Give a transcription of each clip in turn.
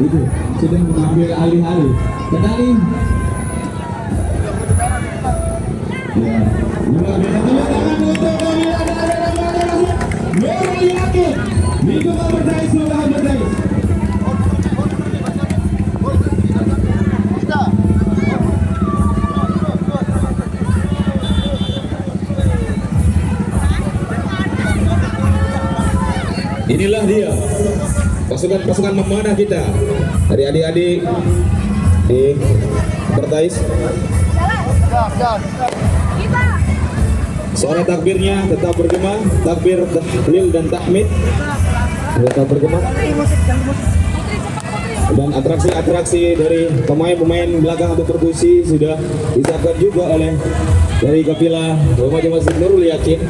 itu sudah mengambil alih-alih. Kenali. Ya, luar biasa. Tepuk tangan untuk Kamila dan Nurul Yakin. Lingkungan berdaya sudah berdaya. Inilah dia pasukan-pasukan memanah kita dari adik-adik di Pertais. Suara takbirnya tetap bergema, takbir tahlil dan tahmid tetap bergema. Dan atraksi-atraksi dari pemain-pemain belakang atau perkusi sudah disiapkan juga oleh dari kafilah Remaja Masjid Nurul Yakin.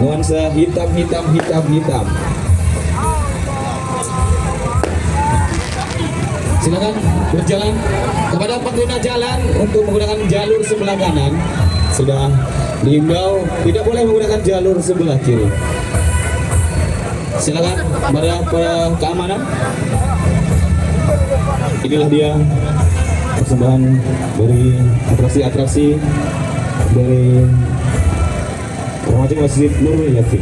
Nuansa hitam. Silakan berjalan kepada pengguna jalan untuk menggunakan jalur sebelah kanan. Sudah dihimbau tidak boleh menggunakan jalur sebelah kiri. Silakan pada keamanan. Inilah dia persembahan dari atraksi-atraksi dari Remaja Masjid Nurul Yakin.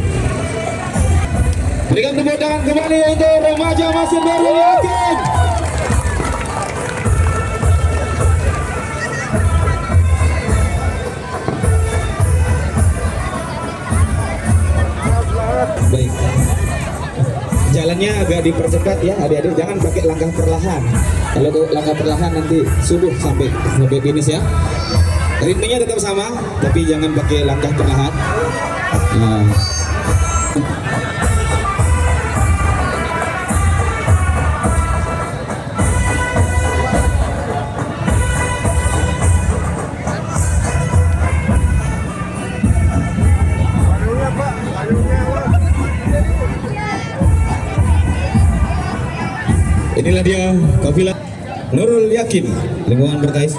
Berikan tepuk tangan kembali untuk Remaja Masjid Nurul Yakin. Baik. Jalannya agak dipercepat ya adik-adik, jangan pakai langkah perlahan. Kalau langkah perlahan nanti subuh sampai finish ya. Ritmenya tetap sama, tapi jangan pakai langkah perlahan. Nah. Inilah dia kafilah Nurul Yakin lingkungan Pertais.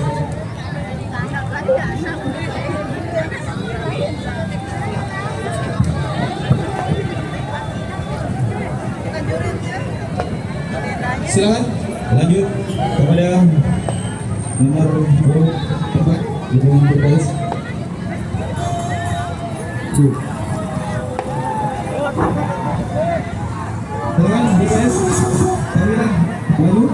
Silakan lanjut kepada nomor 4 lingkungan Pertais. Silakan BPS Kamila lalu.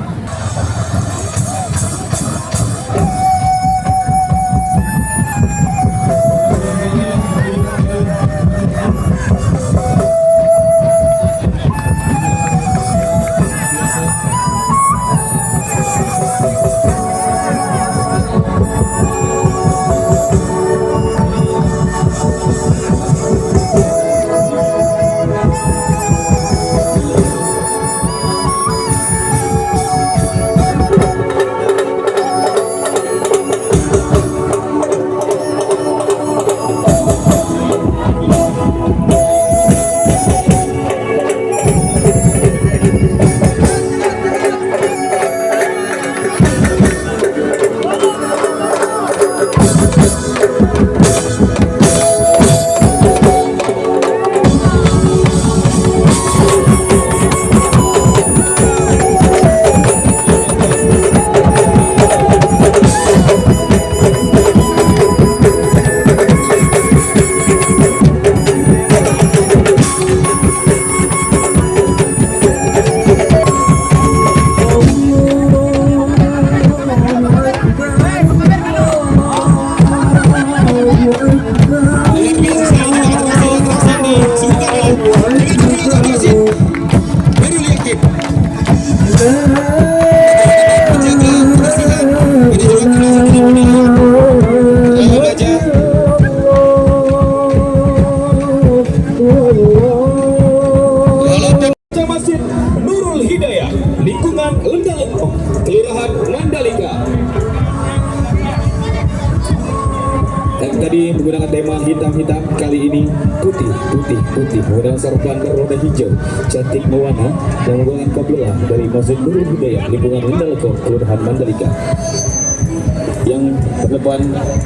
Tadi menggunakan tema hitam-hitam, kali ini putih menggunakan sorban berroda hijau cantik mewarna yang menggunakan kafilah dari Masjid Nurul Hidayah lingkungan Lendaleko Kelurahan Mandalika. Yang yang terdepan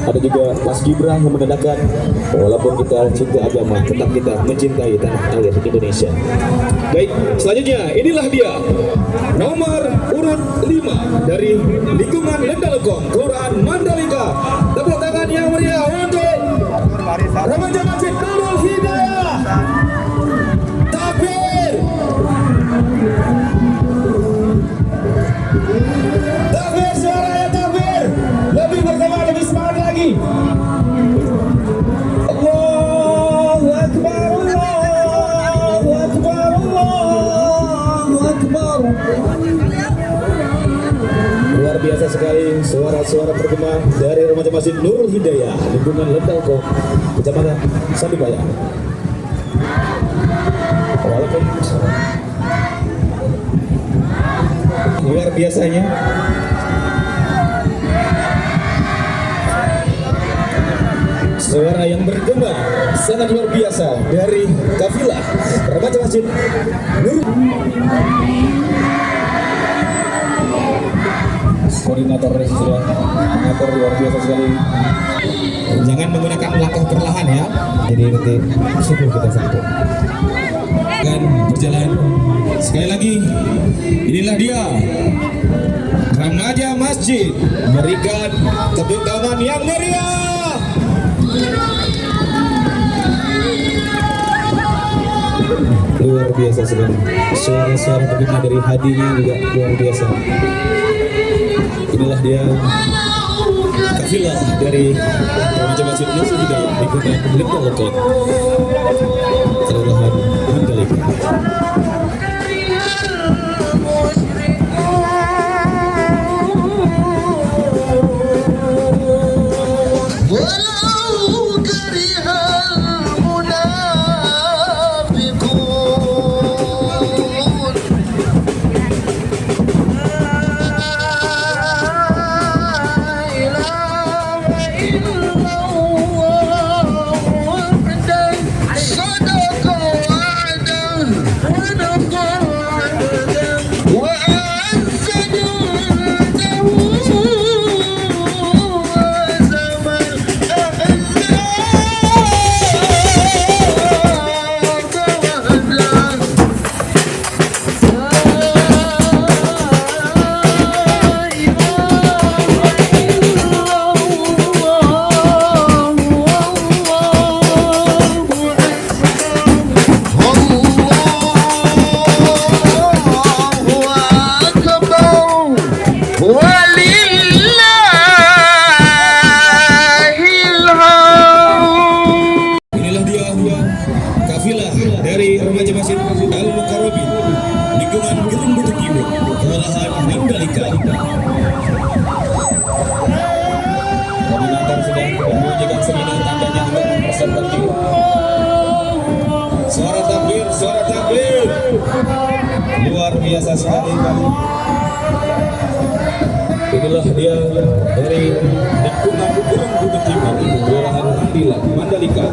ada juga Mas Gibran yang menandakan walaupun kita cinta agama, tetap kita mencintai tanah air Indonesia. Baik, selanjutnya inilah dia nomor urut 5 dari lingkungan Lendalekong, Kelurahan Mandalika. Tepuk tangan yang meriah untuk remaja Masjid Nurul Hidayah. Takbir! Takbir, suaranya takbir! Lebih bersemangat, lebih semangat lagi. Allahu Akbar, Allahu Akbar, Allahu Akbar. Luar biasa sekali suara-suara bergema dari remaja Masjid Nurul Hidayah, lingkungan Lendalekong, Kecamatan Sandipaya. Walaupun luar biasanya suara yang bergema sangat luar biasa dari kafilah remaja Masjid Nurul. Koordinator sudah mengatur luar biasa sekali. Jangan menggunakan langkah perlahan ya, jadi nanti subuh kita sampai. Dan berjalan sekali lagi, inilah dia remaja masjid, berikan tepuk tangan yang meriah. Luar biasa sekali, suara-suara bergema dari hadinya juga luar biasa. Inilah dia kafilah dari remaja Masjid Nurul Hidayah lingkungan Lendalekong, Kelurahan Mandalika. Dari remaja Masjid Al-Mukarrabin lingkungan Gerung Butuh Timur, Kelurahan Mandalika. Koordinator sudah membunyikan sirine tandanya untuk mempersiapkan diri. Suara takbir, suara takbir. Luar biasa sekali. Inilah dia dari lingkungan Gerung Butuh Timur, Kelurahan Mandalika.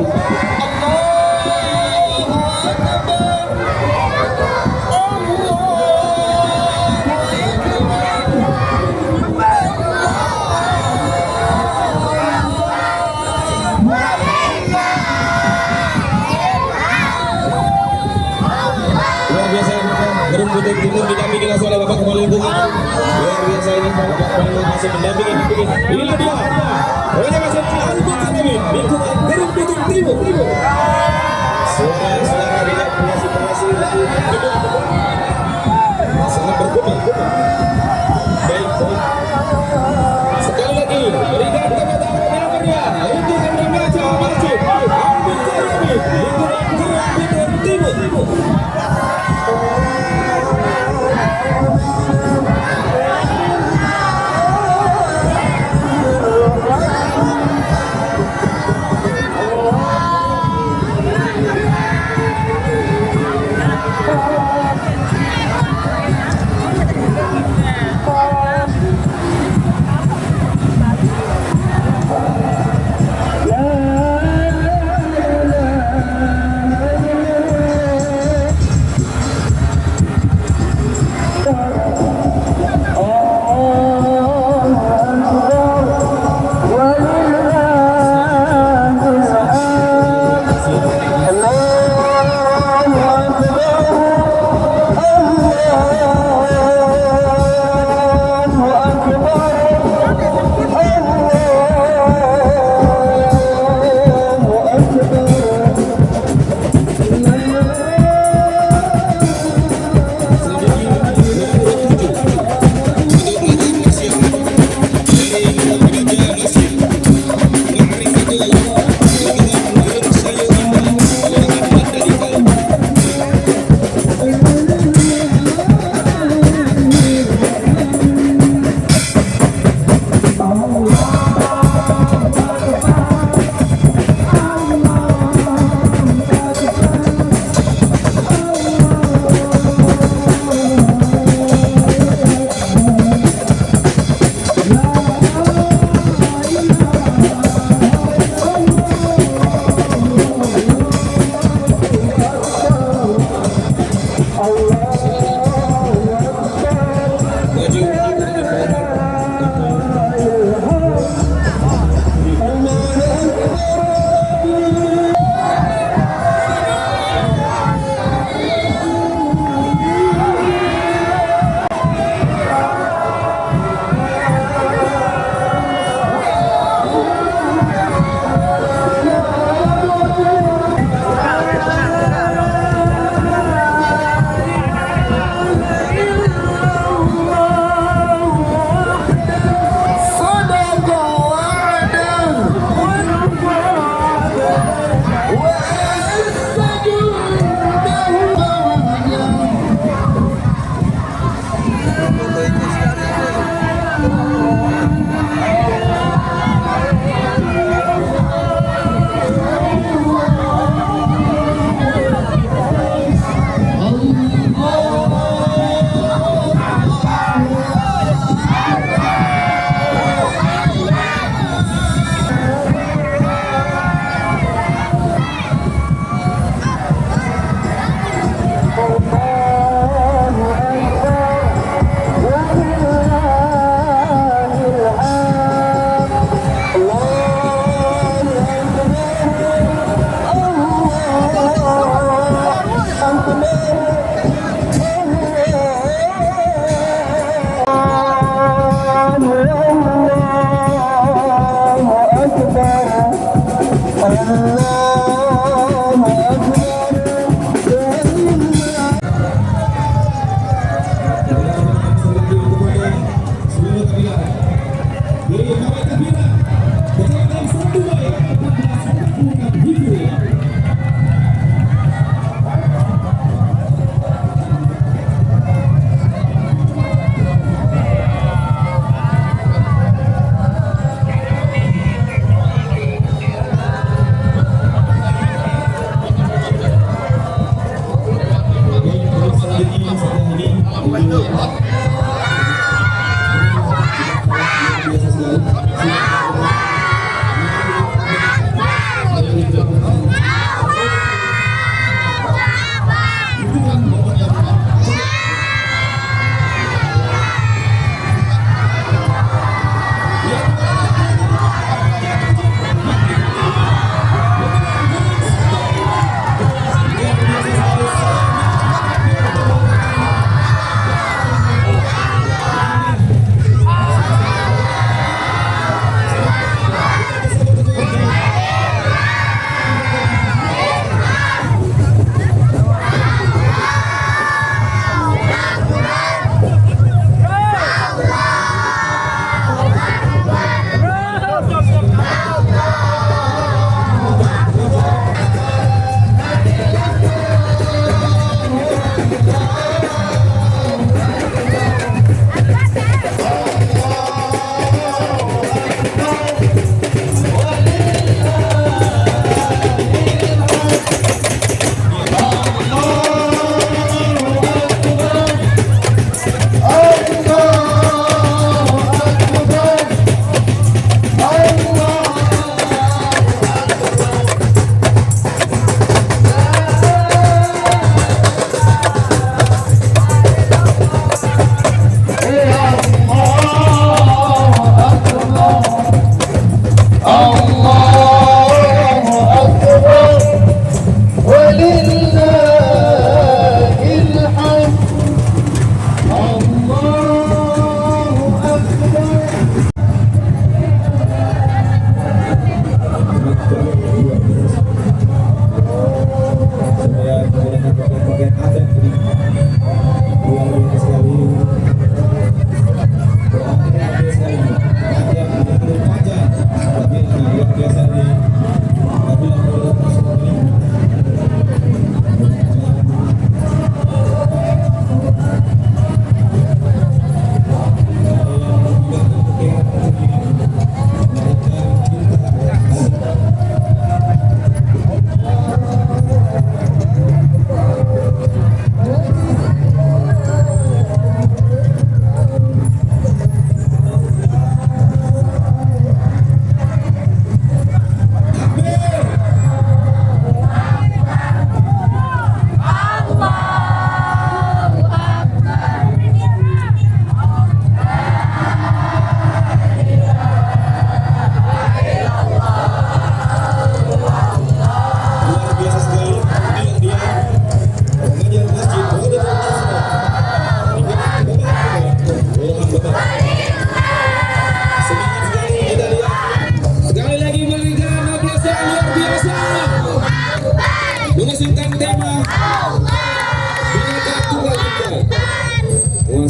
Gerung Butuh Timur didampingi langsung oleh Bapak Kepala Lingkungan. Luar biasa ini Bapak Kepala Lingkungan masih mendampingi. Inilah dia remaja Masjid Al-Mukarrabin lingkungan Gerung Butuh Timur. Suara-suara dengan kreasi sangat bergema. Baik. Sekali lagi berikan tepuk tangan yang meriah untuk remaja Masjid Al-Mukarrabin lingkungan Gerung Butuh Timur.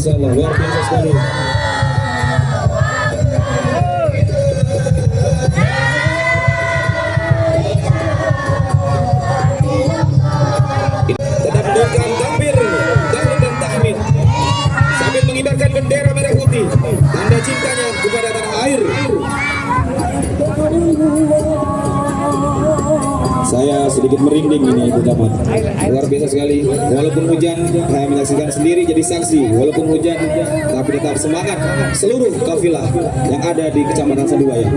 Masya Allah, luar biasa sekali. Tetap doakan takbir, tahlil dan tahmid sambil mengibarkan bendera merah putih, tanda cintanya kepada tanah air. Saya sedikit merinding ini Ibu Camat. Luar biasa sekali. Walaupun hujan, saya menyaksikan sendiri jadi saksi. Walaupun hujan, tapi tetap semangat seluruh kafilah yang ada di Kecamatan Saduwaya.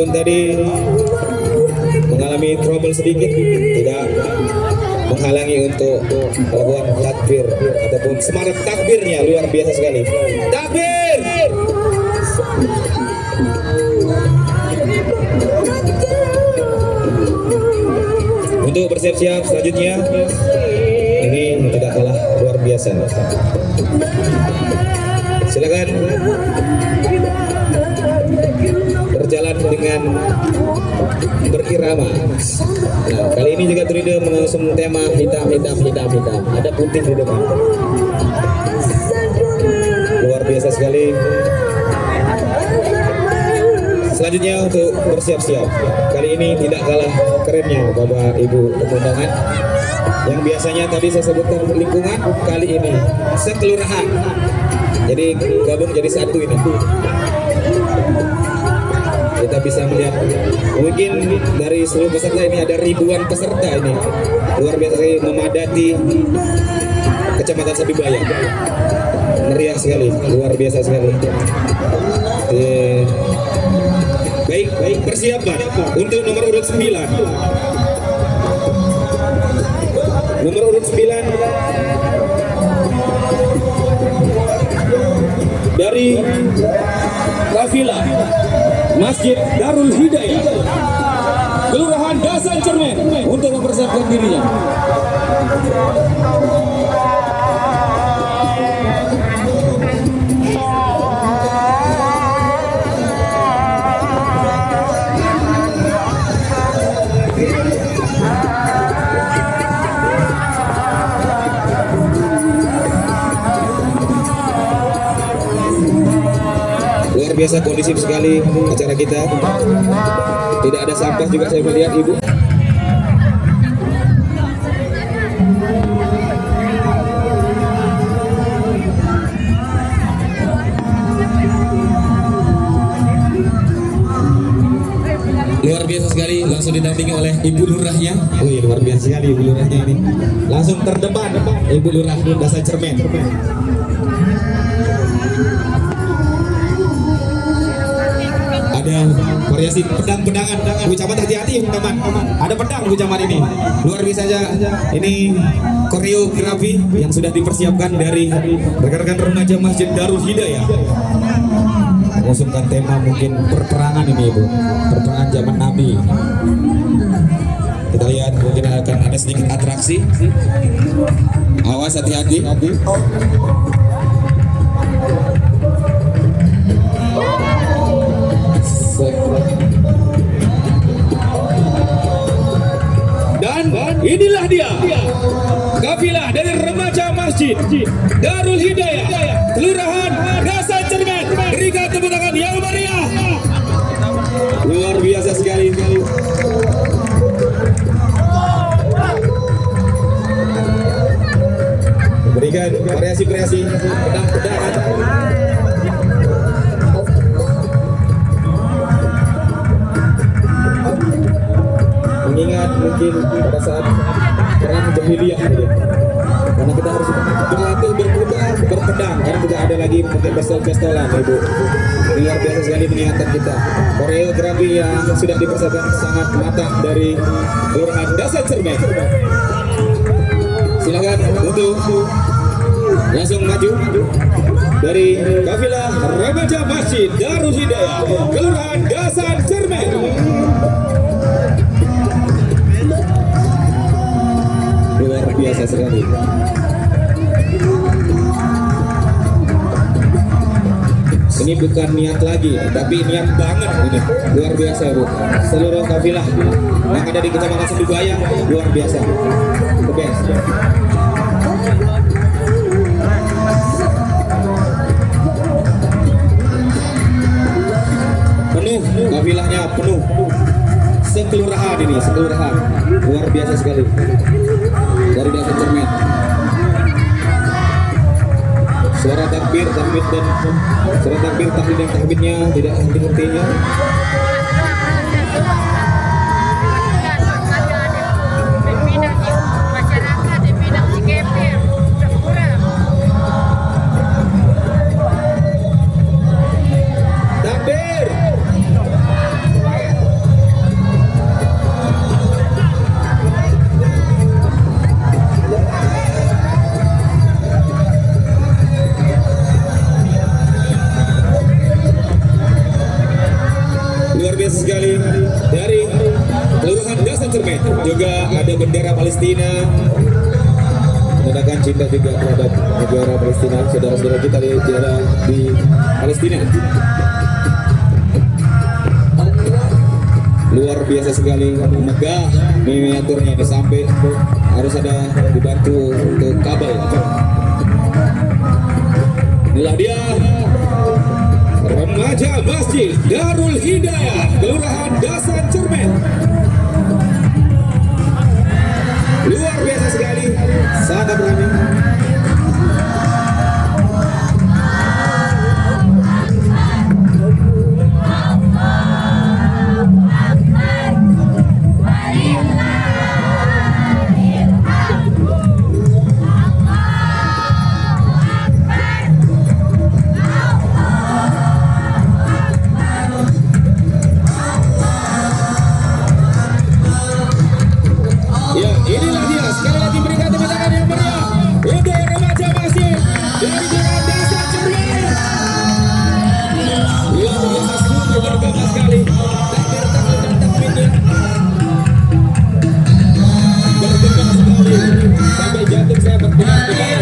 meskipun tadi mengalami trouble sedikit, tidak menghalangi untuk melakukan takbir ataupun semarak takbirnya luar biasa sekali. Takbir! Untuk bersiap-siap selanjutnya, ini tidak kalah luar biasa. Silakan berjalan dengan berirama. Nah, kali ini juga Tride mengusung tema hitam. Ada putih di depan. Luar biasa sekali. Selanjutnya untuk bersiap-siap. Kali ini tidak kalah kerennya Bapak Ibu pemandangan. Yang biasanya tadi saya sebutkan lingkungan, kali ini sekelurahan. Jadi gabung jadi satu ini. Kita bisa melihat mungkin dari seluruh peserta ini ada ribuan peserta ini. Luar biasa sekali, memadati Kecamatan Sabibaya. Meriah sekali, luar biasa sekali. Baik, persiapan untuk nomor urut 9. Nomor urut 9 dari kafilah Masjid Darul Hidayah Kelurahan Dasan Cermen untuk mempersiapkan dirinya. Luar biasa kondisif sekali acara kita. Tidak ada sampah juga saya melihat Ibu. Luar biasa sekali, langsung didampingi oleh Ibu Lurahnya. Wih, luar biasa sekali Ibu Lurahnya ini. Langsung terdepan Ibu Lurah Dasan Cermen. Ada variasi pedang-pedangan. Bu Camat hati-hati teman. Ada pedang Bu Camat ini. Luar biasa aja. Ini koreografi yang sudah dipersiapkan dari rekan-rekan remaja Masjid Darul Hidayah. Mengusungkan tema mungkin perperangan ini Ibu. Perperangan zaman Nabi. Kita lihat mungkin akan ada sedikit atraksi. Awas hati-hati. Dan inilah dia kafilah dari remaja Masjid Darul Hidayah Kelurahan Dasan Cermen. Berikan tepuk tangan yang meriah. Luar biasa sekali. Berikan variasi-variasi pedang-pedangan. Mengingat mungkin pada saat perang jahiliyah gitu. Karena kita harus berlatih berpedang karena tidak ada lagi mungkin pistol-pistolan Ibu. Luar biasa sekali mengingatkan kita. Koreografi yang sudah dipersiapkan sangat matang dari Kelurahan Dasan Cermen. Silakan untuk langsung maju dari kafilah remaja Masjid Darul Hidayah Kelurahan Dasan Cermen. Luar biasa sekali. Ini bukan niat lagi, tapi niat banget ini. Luar biasa Bu. Seluruh kafilah yang ada di Kecamatan Sabibaya luar biasa. The best. Penuh kafilahnya, penuh. Sekelurahan ini, sekelurahan. Luar biasa sekali. Dari Dasan Cermen. Suara takbir, tahmid dan suara takbir, tahlil dan tahmidnya tidak henti-hentinya. Takbir. ada bendera Palestina, menandakan cinta juga terhadap negara Palestina, saudara-saudara kita di Palestina. Luar biasa sekali, megah miniaturnya ini, sampai harus ada dibantu untuk kabel. Inilah dia remaja Masjid Darul Hidayah, Kelurahan Dasan Cermet. Luar biasa sekali, sangat ramai. Inilah dia, sekali lagi berikan tepuk tangan yang meriah untuk remaja Masjid dari Kelurahan Dasan Cermet. Luar biasa, sungguh bergema sekali. Takbir takbir dan takbirnya bergema sekali sampai jantung saya berdebar-debar.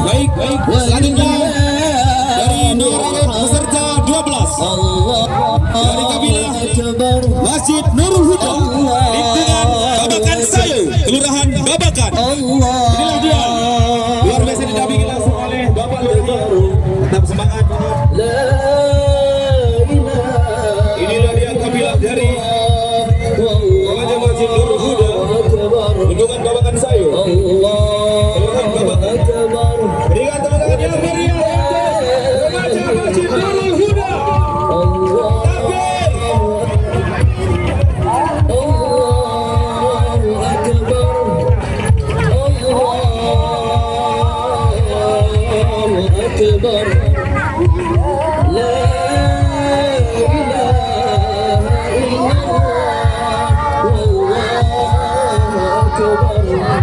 Baik, selanjutnya dari Nurul peserta 12 dari kabilah Masjid Nurul Huda, lingkungan Babakan Sayu, Kelurahan Babakan. Inilah dia, luar biasa didampingi langsung oleh Bapak Luhur. Tetap semangat. Inilah dia kabilah dari remaja Masjid Nurul Huda, lingkungan Babakan Sayu, Kelurahan Babakan. Berikan tepuk tangan yang meriah untuk remaja Masjid Nurul Huda. Akbar, la ilaha illallah, wallahu akbar,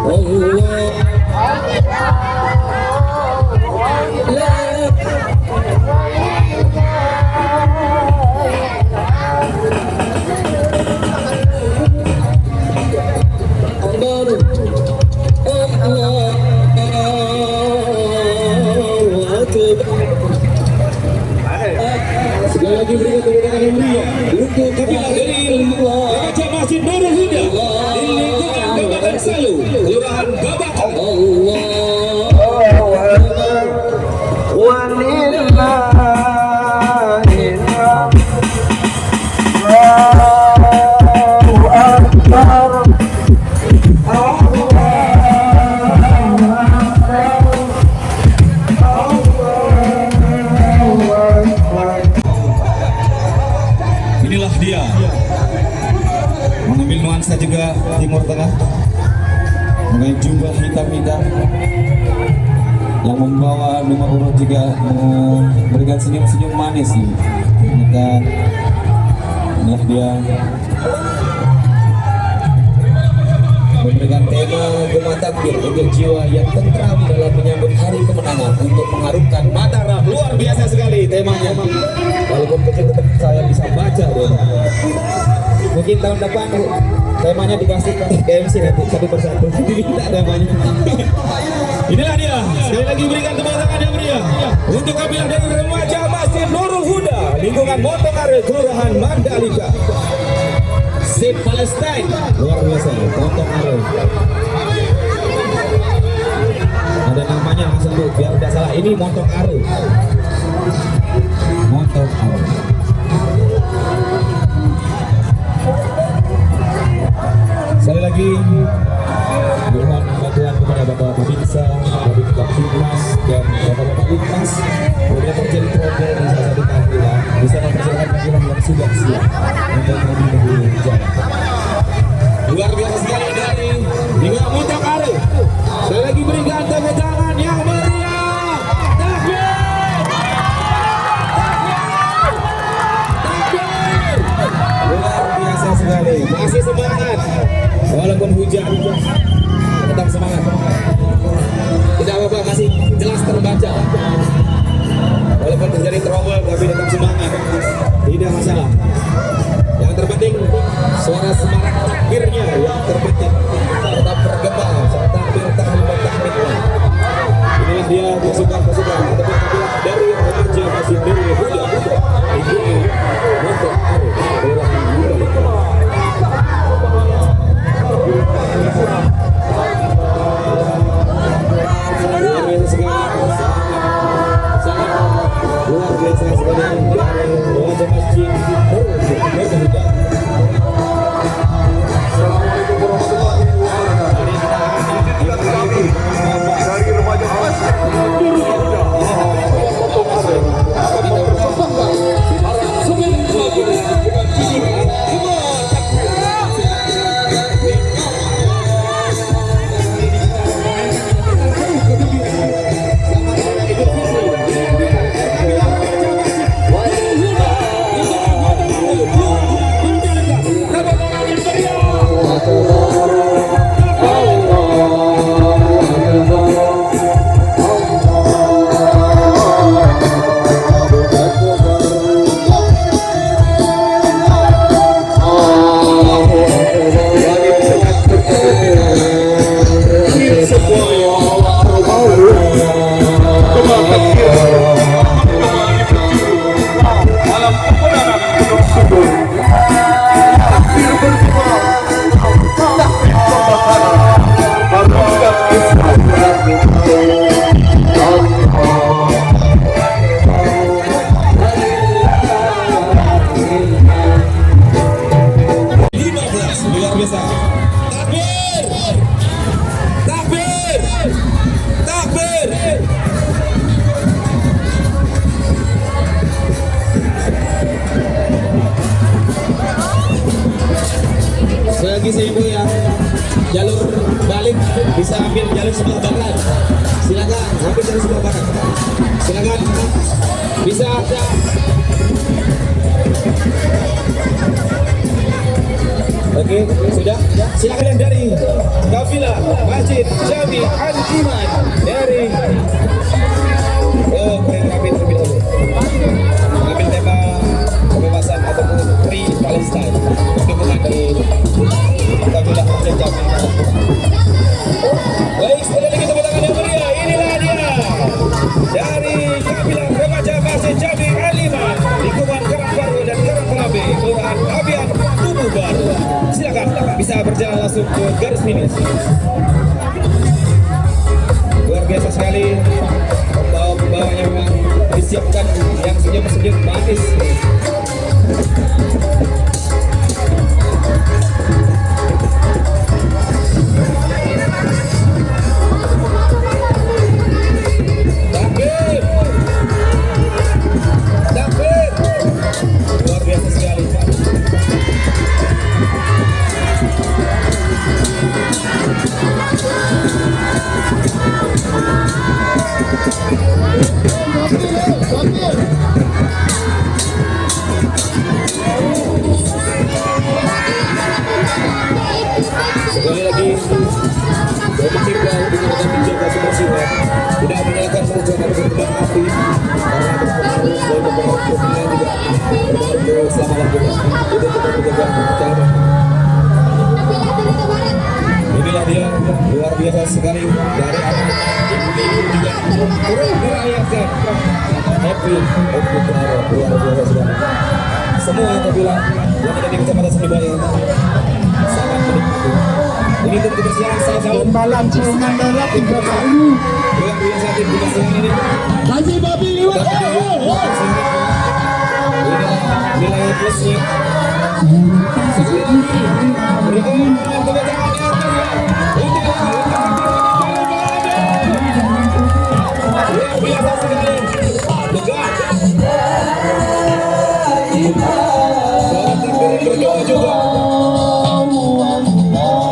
Allah. Sekali lagi berikan tepuk tangan yang meriah untuk kabilah dari remaja Masjid Nurul Huda di lingkungan Babakan Sayu, Kelurahan Babakan. Inilah dia, mengambil nuansa juga Timur Tengah, dengan jubah hitam-hitam yang membawa nomor urut juga memberikan senyum-senyum manis ini. Inilah dia, memberikan tema Gema Takbir untuk jiwa yang tentram dalam menyambut hari kemenangan untuk mengharumkan Mataram. Luar biasa sekali temanya, walaupun kecil tetap saya bisa baca deh. Mungkin tahun depan temanya dikasih ke MC nanti satu persatu. Diminta temanya. Inilah dia. Sekali lagi berikan tepuk tangan yang meriah untuk kabilah dari remaja Masjid Nurul Huda, lingkungan Motokare, Kelurahan Mandalika. Save Palestine. Luar biasa, Motokare. Ada namanya langsung tuh, biar tidak salah. Ini Motokare. Motokare. Sekali lagi mohon bantuan kepada Bapak Babinsa, dari Kapolres dan Bapak Lintas. Kemudian terjadi trouble di salah satu tampilan, bisa mempersilakan tampilan yang sudah siap untuk lebih dahulu jalan. Luar biasa sekali dari Lingkungan Motokare. Sekali lagi berikan tepuk tangan yang meriah. Takbir! Takbir! Luar biasa sekali. Masih semangat. Walaupun hujan, tetap semangat. Tidak apa-apa, masih jelas terbaca. Walaupun terjadi trouble, tapi tetap semangat. Tidak masalah. Yang terpenting suara semarak takbirnya yang terpenting. Tetap bergema, saat takbir tahlilan tahmidnya. Inilah dia pasukan-pasukan ataupun kabilah dari remaja Masjid Nurul Huda. Ini untuk Kelurahan Mandalika. Luar biasa sekali wajah masjid Nurul Huda. Assalamualaikum warahmatullahi wabarakatuh. Dari remaja Masjid Nurul Huda. Selagi seibu ya, jalur balik bisa ambil jalur sebelah barat. Silakan ambil jalur sebelah barat. Silakan bisa. Oke, sudah. Silakan dari kafilah Masjid Jami Al-Iman dari kami terlebih dahulu. Ambil tema kebebasan ataupun Free Palestine. Dukungan dari kafilah Masjid Jami. Baik, sekali lagi tepuk tangan yang meriah. Inilah dia dari kafilah remaja Masjid Jami Al-Iman, lingkungan Karangbaru dan Karangkelabe, Kelurahan Abian, Tubuh Baru. Silakan bisa berjalan langsung ke garis finish. Luar biasa sekali. Pembawanya memang disiapkan yang senyum-senyum manis. Takbir! Takbir! Luar biasa sekali. rayakan happy Taro luar biasa sudah. Semua kabilah yang ada di Kecamatan Sendibaya sangat menikmati. Ini untuk kebersihan saya jauh malam ciuman darah 3 kali. yang saat ini kebersihan ini. Haji babi liwat. Wilayah plusnya. Berikan kebebasannya luar biasa sekali. Lega. Suara takbir berdoa juga. Allahu Akbar.